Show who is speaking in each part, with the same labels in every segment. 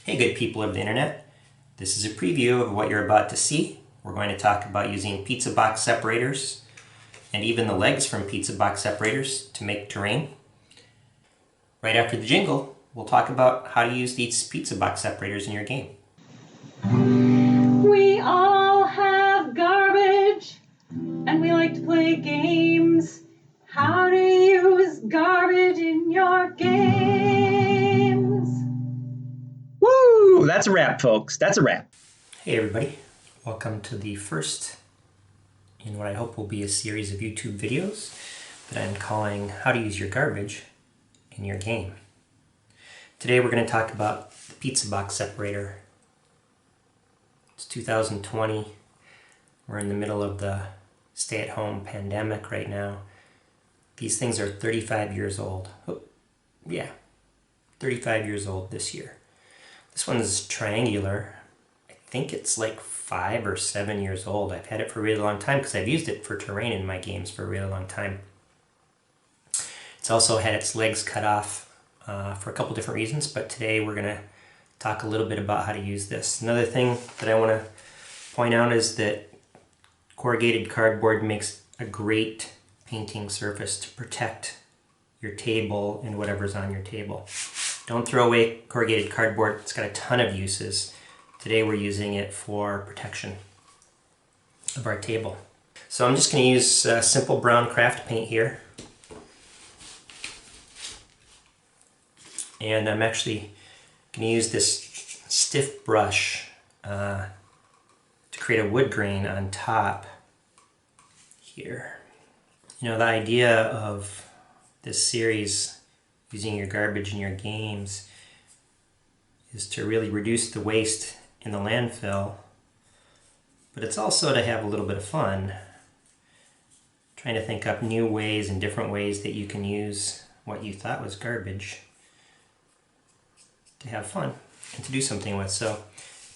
Speaker 1: Hey good people of the internet, this is a preview of what you're about to see. We're going to talk about using pizza box separators and even the legs from pizza box separators to make terrain. Right after the jingle, we'll talk about how to use these pizza box separators in your game.
Speaker 2: We all have garbage and we like to play games. How to use garbage in your games.
Speaker 3: Woo! That's a wrap, folks. That's a wrap.
Speaker 1: Hey everybody, welcome to the first in what I hope will be a series of YouTube videos that I'm calling How to Use Your Garbage in Your Game. Today we're going to talk about the pizza box separator. It's 2020. We're in the middle of the stay-at-home pandemic right now. These things are 35 years old. Oh, yeah, 35 years old this year. This one's triangular. I think it's like 5 or 7 years old. I've had it for a really long time because I've used it for terrain in my games for a really long time. It's also had its legs cut off for a couple different reasons, but today we're going to talk a little bit about how to use this. Another thing that I want to point out is that corrugated cardboard makes a great painting surface to protect your table and whatever's on your table. Don't throw away corrugated cardboard. It's got a ton of uses. Today we're using it for protection of our table. So I'm just going to use simple brown craft paint here. And I'm actually going to use this stiff brush to create a wood grain on top here. You know, the idea of this series, using your garbage in your games, is to really reduce the waste in the landfill, but it's also to have a little bit of fun, trying to think up new ways and different ways that you can use what you thought was garbage to have fun and to do something with. So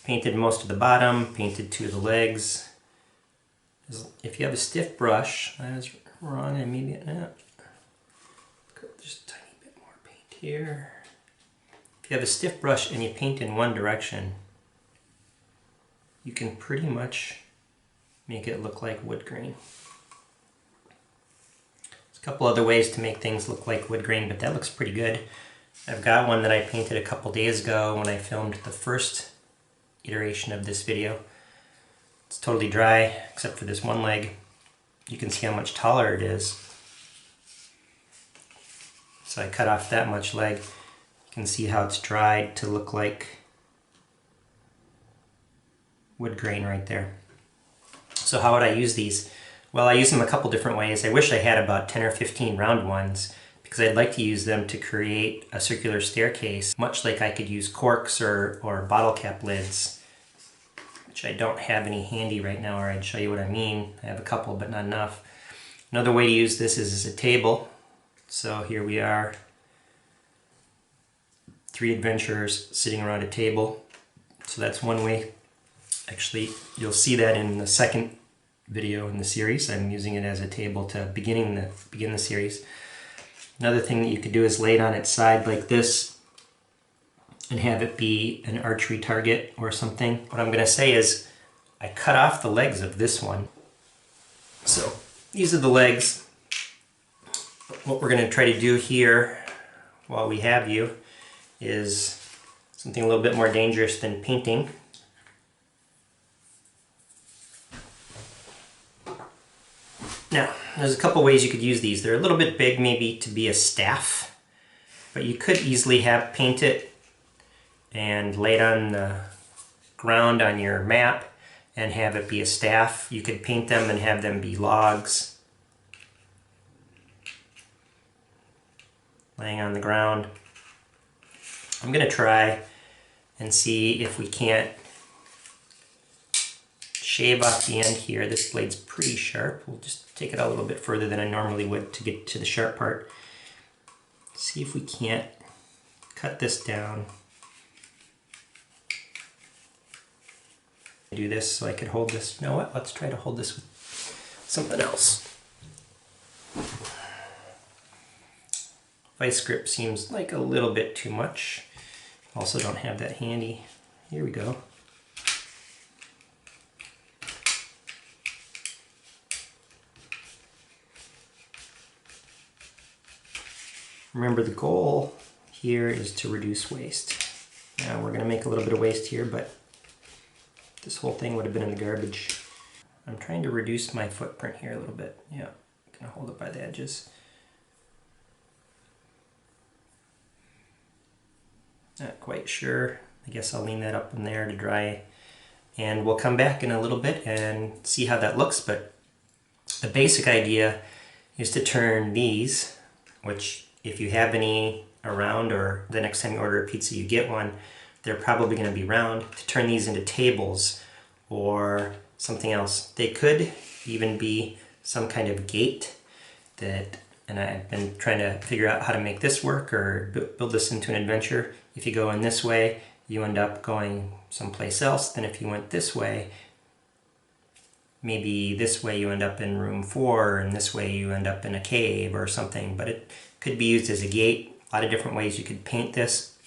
Speaker 1: painted most of the bottom, painted 2 of the legs. If you have a stiff brush, I was wrong, and maybe just a tiny bit more paint here. If you have a stiff brush and you paint in one direction, you can pretty much make it look like wood grain. There's a couple other ways to make things look like wood grain, but that looks pretty good. I've got one that I painted a couple days ago when I filmed the first iteration of this video. It's totally dry except for this one leg. You can see how much taller it is. So I cut off that much leg. You can see how it's dried to look like wood grain right there. So how would I use these? Well, I use them a couple different ways. I wish I had about 10 or 15 round ones because I'd like to use them to create a circular staircase, much like I could use corks or bottle cap lids, which I don't have any handy right now, or I'd show you what I mean. I have a couple, but not enough. Another way to use this is as a table. So here we are, 3 adventurers sitting around a table. So that's one way. Actually, you'll see that in the second video in the series. I'm using it as a table to begin the series. Another thing that you could do is lay it on its side like this and have it be an archery target or something. What I'm going to say is I cut off the legs of this one. So these are the legs. What we're going to try to do here while we have you is something a little bit more dangerous than painting. Now, there's a couple ways you could use these. They're a little bit big maybe to be a staff, but you could easily paint it and lay it on the ground on your map and have it be a staff. You could paint them and have them be logs laying on the ground. I'm going to try and see if we can't shave off the end here. This blade's pretty sharp. We'll just take it out a little bit further than I normally would to get to the sharp part. See if we can't cut this down. Do this so I could hold this. You know what? Let's try to hold this with something else. Vice grip seems like a little bit too much. Also don't have that handy. Here we go. Remember, the goal here is to reduce waste. Now we're gonna make a little bit of waste here, but this whole thing would have been in the garbage. I'm trying to reduce my footprint here a little bit. Yeah, gonna hold it by the edges. Not quite sure. I guess I'll lean that up in there to dry. And we'll come back in a little bit and see how that looks, but the basic idea is to turn these, which if you have any around or the next time you order a pizza you get one, they're probably going to be round, to turn these into tables or something else. They could even be some kind of gate that, and I've been trying to figure out how to make this work or build this into an adventure. If you go in this way, you end up going someplace else. Then if you went this way, maybe this way you end up in room 4, and this way you end up in a cave or something. But it could be used as a gate. A lot of different ways you could paint this.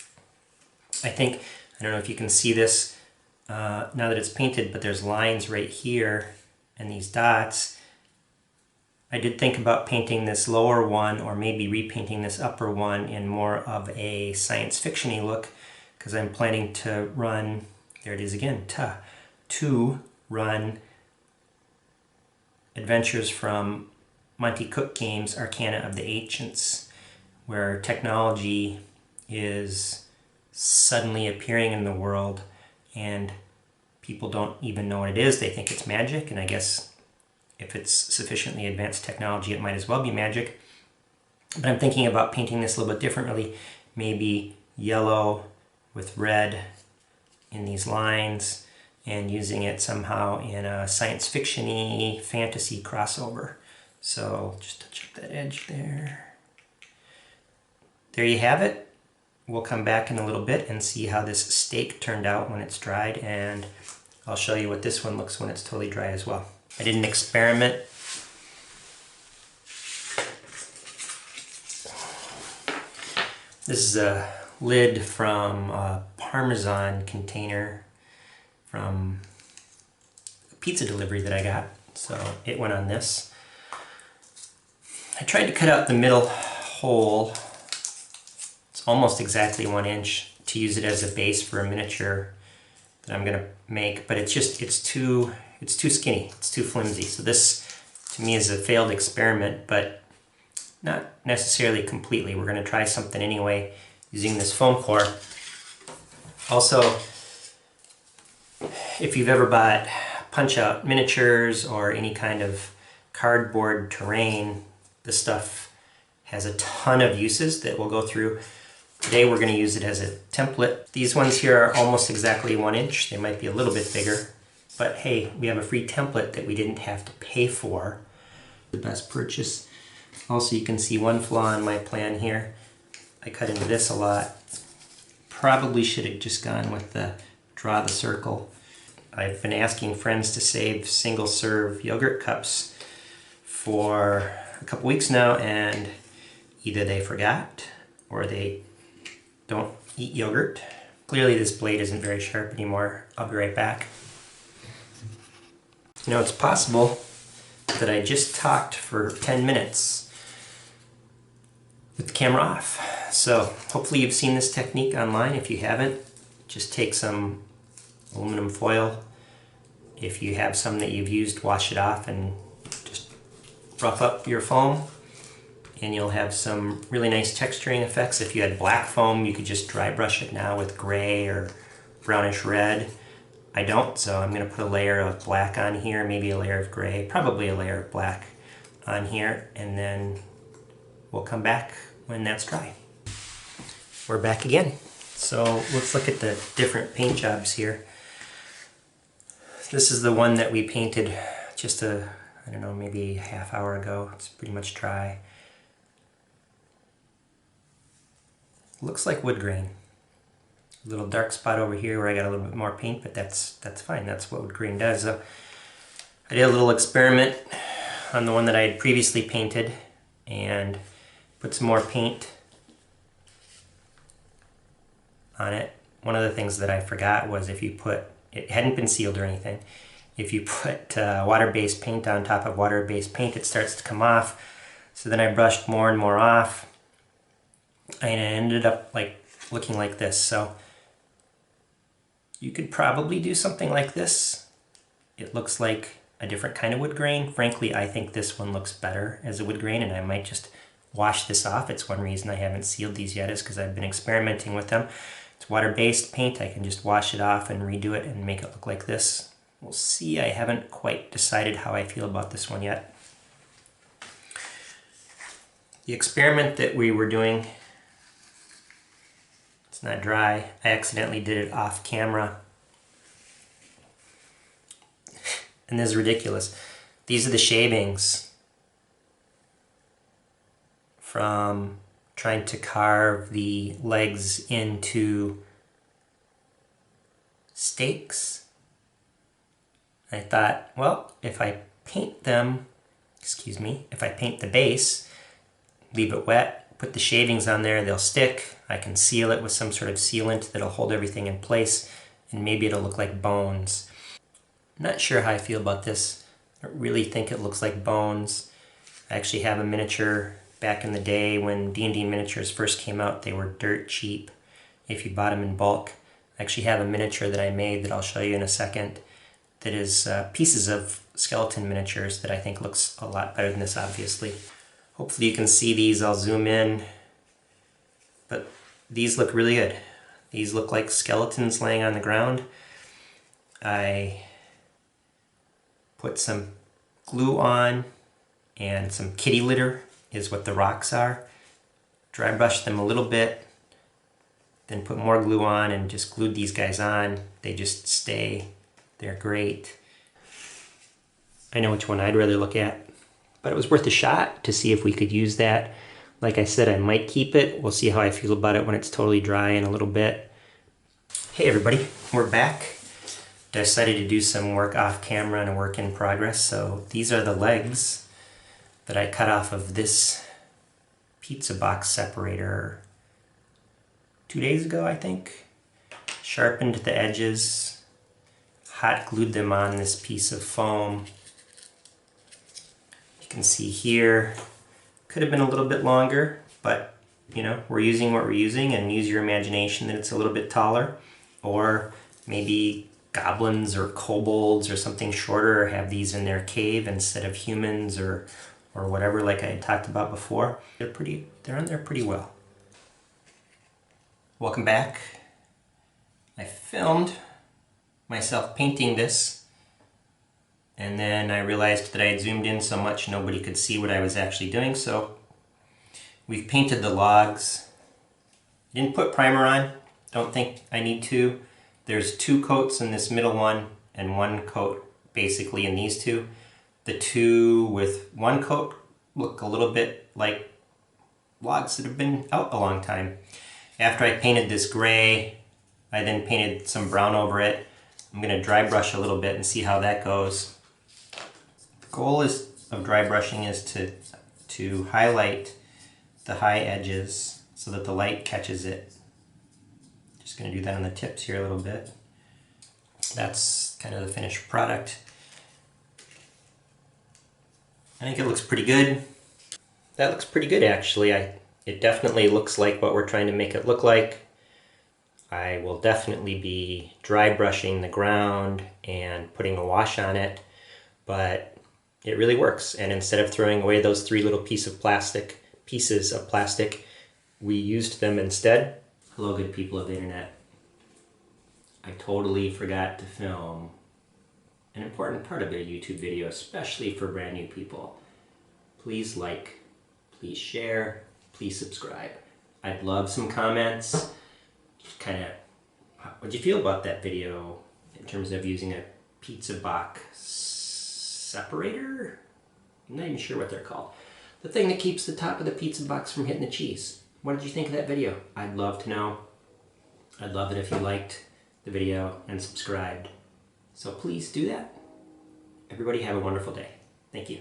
Speaker 1: I think, I don't know if you can see this now that it's painted, but there's lines right here and these dots. I did think about painting this lower one or maybe repainting this upper one in more of a science fiction-y look, because I'm planning to run, there it is again, to run adventures from Monty Cook Games' Arcana of the Ancients, where technology is suddenly appearing in the world and people don't even know what it is. They think it's magic, and I guess if it's sufficiently advanced technology, it might as well be magic. But I'm thinking about painting this a little bit differently, maybe yellow with red in these lines, and using it somehow in a science fiction-y fantasy crossover. So just touch up that edge there. There you have it. We'll come back in a little bit and see how this steak turned out when it's dried, and I'll show you what this one looks when it's totally dry as well. I did an experiment. This is a lid from a Parmesan container from a pizza delivery that I got. So it went on this. I tried to cut out the middle hole. It's almost exactly 1 inch, to use it as a base for a miniature that I'm gonna make, but it's too skinny, it's too flimsy. So this to me is a failed experiment, but not necessarily completely. We're gonna try something anyway using this foam core. Also, if you've ever bought punch-out miniatures or any kind of cardboard terrain, this stuff has a ton of uses that we'll go through. Today we're going to use it as a template. These ones here are almost exactly 1 inch. They might be a little bit bigger, but hey, we have a free template that we didn't have to pay for. The best purchase. Also, you can see one flaw in my plan here. I cut into this a lot. Probably should have just gone with the draw the circle. I've been asking friends to save single serve yogurt cups for a couple weeks now, and either they forgot or they don't eat yogurt. Clearly this blade isn't very sharp anymore. I'll be right back. You know, it's possible that I just talked for 10 minutes with the camera off. So hopefully you've seen this technique online. If you haven't, just take some aluminum foil. If you have some that you've used, wash it off and just rough up your foam, and you'll have some really nice texturing effects. If you had black foam, you could just dry brush it now with gray or brownish red. I don't, so I'm going to put a layer of black on here, maybe a layer of gray, probably a layer of black on here, and then we'll come back when that's dry. We're back again. So let's look at the different paint jobs here. This is the one that we painted just I don't know, maybe a half hour ago. It's pretty much dry. Looks like wood grain. A little dark spot over here where I got a little bit more paint, but that's fine. That's what wood grain does. So I did a little experiment on the one that I had previously painted and put some more paint on it. One of the things that I forgot was if you put, it hadn't been sealed or anything, if you put water-based paint on top of water-based paint, it starts to come off. So then I brushed more and more off, and it ended up like looking like this. So you could probably do something like this. It looks like a different kind of wood grain. Frankly, I think this one looks better as a wood grain, and I might just wash this off. It's one reason I haven't sealed these yet, is because I've been experimenting with them. It's water-based paint. I can just wash it off and redo it and make it look like this. We'll see. I haven't quite decided how I feel about this one yet. The experiment that we were doing, it's not dry. I accidentally did it off camera. And this is ridiculous. These are the shavings from trying to carve the legs into steaks. I thought, well, if I paint them, if I paint the base, leave it wet, put the shavings on there, they'll stick. I can seal it with some sort of sealant that'll hold everything in place, and maybe it'll look like bones. I'm not sure how I feel about this. I don't really think it looks like bones. I actually have a miniature back in the day when D&D miniatures first came out. They were dirt cheap if you bought them in bulk. I actually have a miniature that I made that I'll show you in a second that is pieces of skeleton miniatures that I think looks a lot better than this, obviously. Hopefully you can see these. I'll zoom in. But these look really good. These look like skeletons laying on the ground. I put some glue on, and some kitty litter is what the rocks are. Dry brushed them a little bit, then put more glue on and just glued these guys on. They just stay. They're great. I know which one I'd rather look at, but it was worth a shot to see if we could use that. Like I said, I might keep it. We'll see how I feel about it when it's totally dry in a little bit. Hey everybody, we're back. Decided to do some work off camera and a work in progress. So these are the legs that I cut off of this pizza box separator 2 days ago, I think. Sharpened the edges, hot glued them on this piece of foam. You can see here, could have been a little bit longer, but you know, we're using what we're using, and use your imagination that it's a little bit taller, or maybe goblins or kobolds or something shorter have these in their cave instead of humans or whatever, like I had talked about before. They're on there pretty well. Welcome back. I filmed myself painting this, and then I realized that I had zoomed in so much nobody could see what I was actually doing, so we've painted the logs. I didn't put primer on, don't think I need to. There's 2 coats in this middle one and 1 coat basically in these 2. The 2 with 1 coat look a little bit like logs that have been out a long time. After I painted this gray, I then painted some brown over it. I'm going to dry brush a little bit and see how that goes. The goal of dry brushing is to highlight the high edges so that the light catches it. Just going to do that on the tips here a little bit. That's kind of the finished product. I think it looks pretty good. That looks pretty good actually. It definitely looks like what we're trying to make it look like. I will definitely be dry brushing the ground and putting a wash on it, but it really works. And instead of throwing away those 3 little pieces of plastic, we used them instead. Hello, good people of the internet. I totally forgot to film an important part of a YouTube video, especially for brand new people. Please like, please share, please subscribe. I'd love some comments. Kind of, what'd you feel about that video in terms of using a pizza box separator? I'm not even sure what they're called. The thing that keeps the top of the pizza box from hitting the cheese. What did you think of that video? I'd love to know. I'd love it if you liked the video and subscribed. So please do that. Everybody have a wonderful day. Thank you.